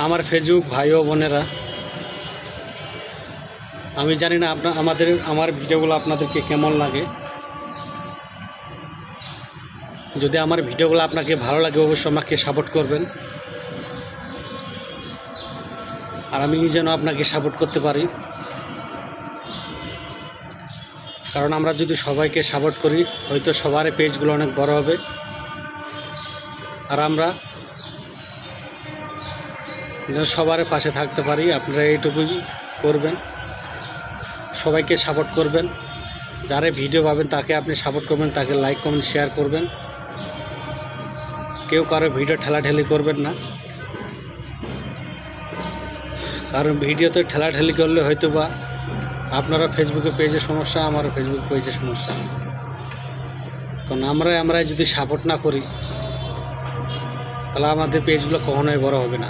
আমার ফেসবুক ভাই ও বোনেরা, আমি জানি না আমার ভিডিওগুলো আপনাদেরকে কেমন লাগে। যদি আমার ভিডিওগুলো আপনাকে ভালো লাগে অবশ্যই আমাকে সাপোর্ট করবেন, আর আমি যেন আপনাকে সাপোর্ট করতে পারি। কারণ আমরা যদি সবাইকে সাপোর্ট করি হয়তো সবার পেজগুলো অনেক বড় হবে, আর আমরা যেন সবার পাশে থাকতে পারি। আপনারা এইটুকুই করবেন, সবাইকে সাপোর্ট করবেন। যারা ভিডিও পাবেন তাকে আপনি সাপোর্ট করবেন, তাকে লাইক কমেন্ট শেয়ার করবেন। কেউ কারো ভিডিও ঠেলাঠেলি করবেন না, কারণ ভিডিওতে ঠেলাঠেলি করলে হয়তো বা আপনারা ফেসবুকে পেজে সমস্যা, আমারও ফেসবুক পেজে সমস্যা। কারণ আমরা যদি সাপোর্ট না করি তাহলে আমাদের পেজগুলো কখনোই বড় হবে না।